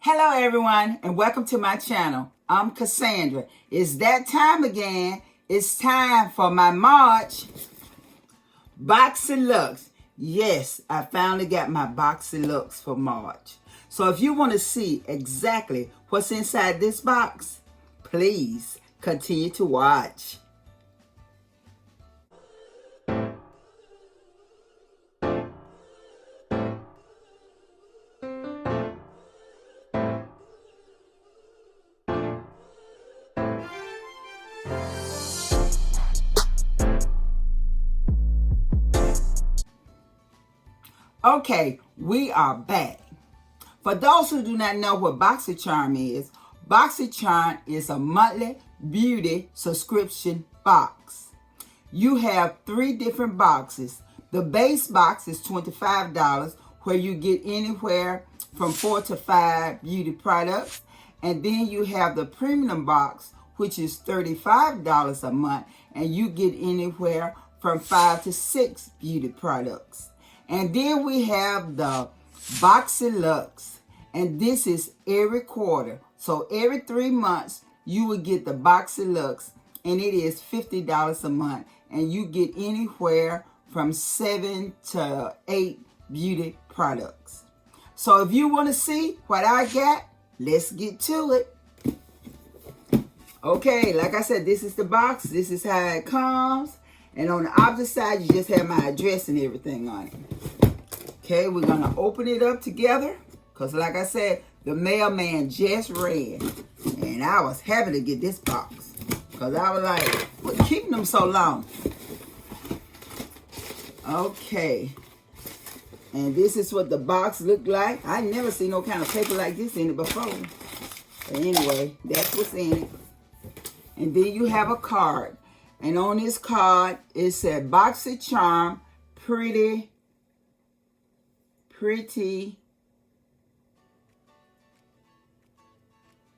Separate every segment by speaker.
Speaker 1: Hello everyone and welcome to my channel. I'm Cassandra. It's that time again. It's time for my March Boxyluxe. Yes, I finally got my Boxyluxe for March. So if you want to see exactly what's inside this box, please continue to watch. Okay, we are back. For those who do not know what Boxycharm is a monthly beauty subscription box. You have 3 different boxes. The base box is $25, where you get anywhere from 4 to 5 beauty products. And then you have the premium box, which is $35 a month, and you get anywhere from 5 to 6 beauty products. And then we have the Boxyluxe, and this is every quarter. So every 3 months, you will get the Boxyluxe, and it is $50 a month. And you get anywhere from 7 to 8 beauty products. So if you want to see what I got, let's get to it. Okay, like I said, this is the box. This is how it comes. And on the opposite side, you just have my address and everything on it. Okay, we're going to open it up together. Because like I said, the mailman just read. And I was happy to get this box. Because I was like, what's keeping them so long? Okay. And this is what the box looked like. I never seen no kind of paper like this in it before. But anyway, that's what's in it. And then you have a card. And on this card, it said Boxycharm pretty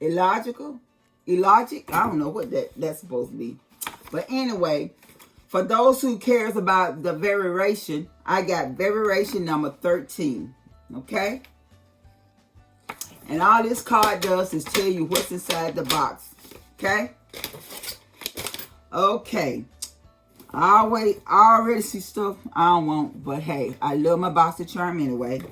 Speaker 1: illogical. I don't know what that's supposed to be. But anyway, for those who cares about the variation, I got variation number 13. Okay? And all this card does is tell you what's inside the box. Okay? Okay. I already see stuff I don't want, but hey, I love my Boxycharm anyway.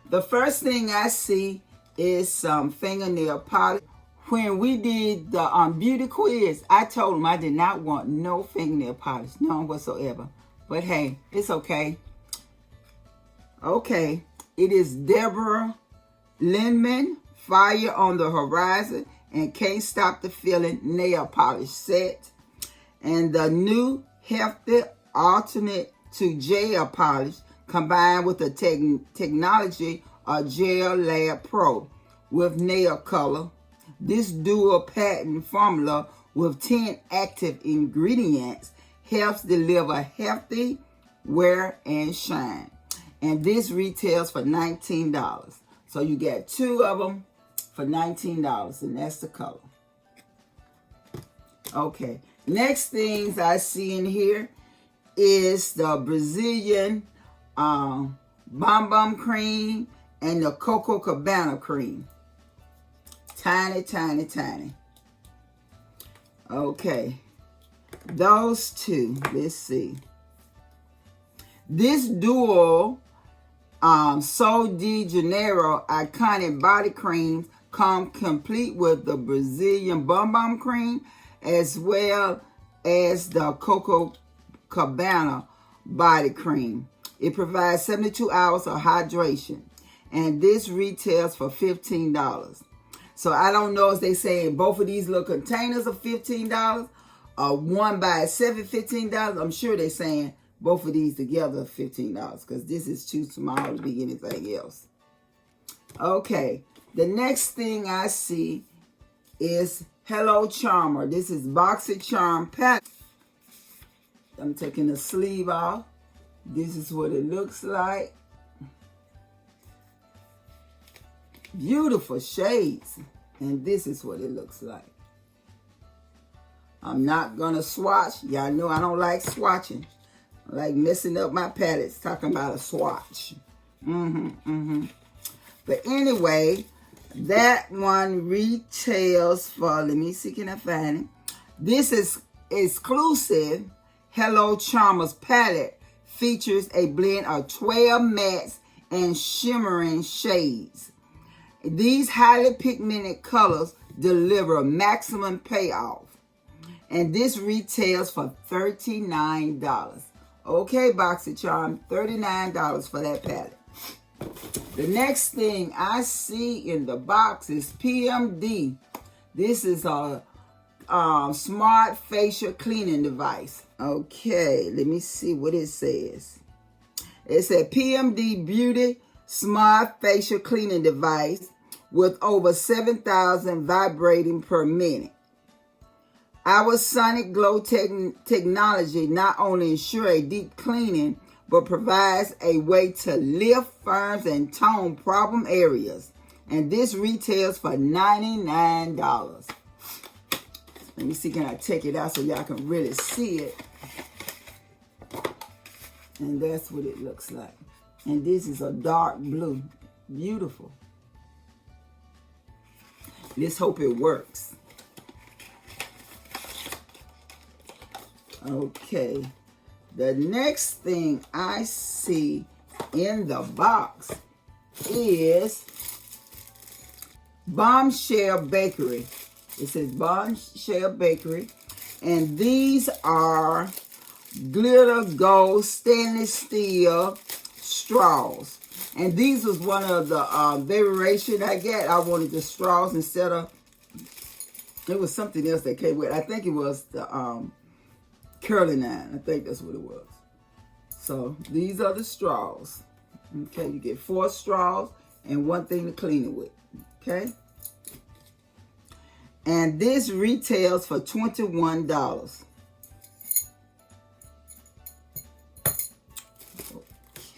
Speaker 1: The first thing I see is some fingernail polish. When we did the beauty quiz, I told them I did not want no fingernail polish, none whatsoever. But hey, it's okay. Okay, it is Deborah Lippman, Fire on the Horizon, and Can't Stop the Feeling nail polish set. And the new hefty alternate to gel polish combined with the technology of Gel Lab Pro with nail color. This dual patent formula with 10 active ingredients helps deliver healthy wear and shine. And this retails for $19. So you get 2 of them for $19, and that's the color. Okay. Next things I see in here is the Brazilian Bomb cream and the Coco Cabana cream. Tiny, tiny, tiny. Okay. Those 2. Let's see. This dual Sol de Janeiro iconic body creams come complete with the Brazilian Bomb cream as well as the Coco Cabana body cream. It provides 72 hours of hydration, and this retails for $15. So I don't know if they saying both of these little containers are $15 or one by itself is $15. I'm sure they're saying both of these together are $15 because this is too small to be anything else. Okay, the next thing I see is Hello Charmer. This is Boxycharm pack. I'm taking the sleeve off. This is what it looks like. Beautiful shades. And this is what it looks like. I'm not going to swatch. Y'all know I don't like swatching. I like messing up my palettes talking about a swatch. But anyway, That one retails for, let me see, can I find it? This is exclusive Hello Charmers palette. Features a blend of 12 mattes and shimmering shades. These highly pigmented colors deliver maximum payoff. And this retails for $39. Okay, Boxycharm, $39 for that palette. The next thing I see in the box is PMD. This is a smart facial cleaning device. Okay, let me see what it says. It said PMD Beauty Smart Facial Cleaning Device with over 7,000 vibrating per minute. Our Sonic Glow technology not only ensures a deep cleaning, but provides a way to lift, firms, and tone problem areas. And this retails for $99. Let me see, can I take it out so y'all can really see it? And that's what it looks like. And this is a dark blue. Beautiful. Let's hope it works. Okay. The next thing I see in the box is Bombshell Bakery. It says Bombshell Bakery. And these are glitter gold stainless steel straws. And these was one of the variation I get. I wanted the straws instead of, it was something else that came with. I think it was the curling iron. I think that's what it was. So these are the straws. Okay, you get 4 straws and 1 thing to clean it with. Okay. And this retails for $21.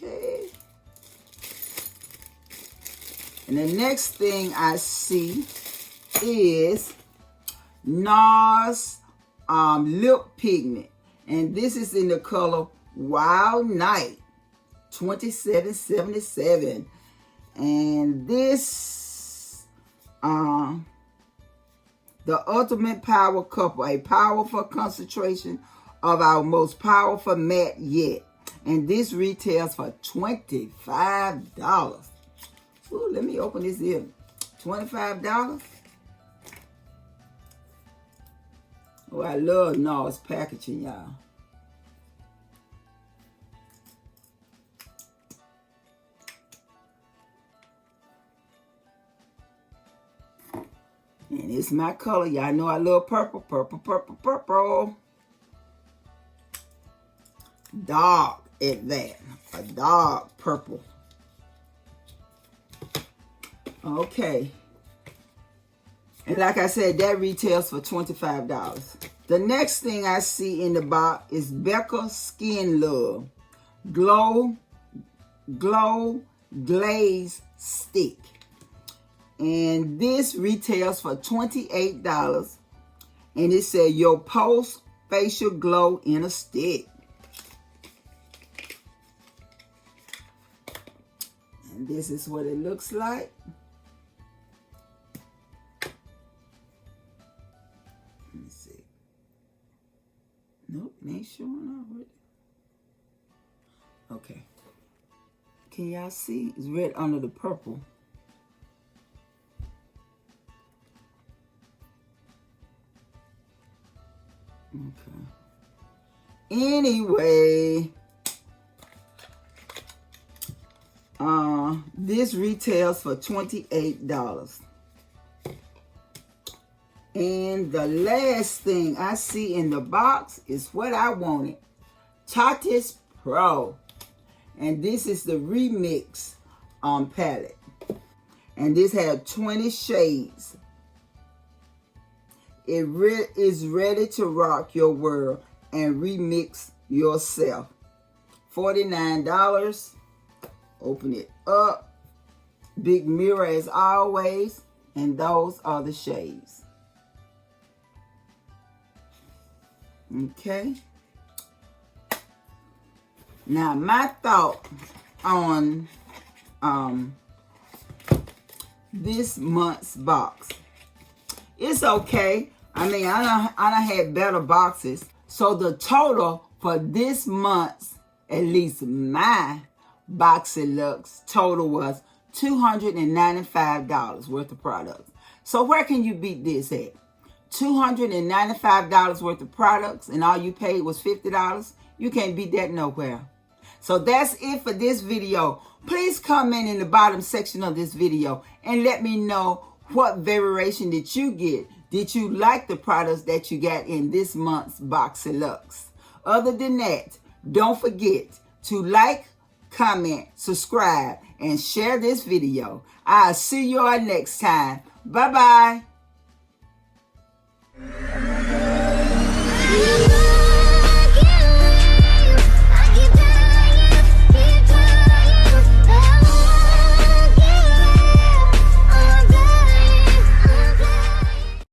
Speaker 1: Okay. And the next thing I see is NARS lip pigment. And this is in the color Wild Night, $27.77. And this, the Ultimate Power Couple, a powerful concentration of our most powerful matte yet. And this retails for $25. Ooh, let me open this here. $25? Oh, I love NARS packaging, y'all. And it's my color. Y'all know I love purple, purple, purple, purple. Dark at that. A dark purple. Okay. And like I said, that retails for $25. The next thing I see in the box is Becca Skin Love Glow Glaze Stick. And this retails for $28. And it says your post facial glow in a stick. And this is what it looks like. Let me see. Nope, it ain't showing already. Okay. Can y'all see? It's red under the purple. Okay. Anyway, this retails for $28. And the last thing I see in the box is what I wanted. Tatis Pro. And this is the Remix palette. And this has 20 shades. It is ready to rock your world and remix yourself. $49. Open it up. Big mirror as always. And those are the shades. Okay. Now my thought on this month's box. It's okay. I mean, I done had better boxes. So the total for this month's, at least my Boxyluxe total was $295 worth of products. So where can you beat this at? $295 worth of products and all you paid was $50? You can't beat that nowhere. So that's it for this video. Please comment in the bottom section of this video and let me know what variation did you get. Did you like the products that you got in this month's Boxyluxe? Other than that, don't forget to like, comment, subscribe, and share this video. I'll see you all next time. Bye-bye.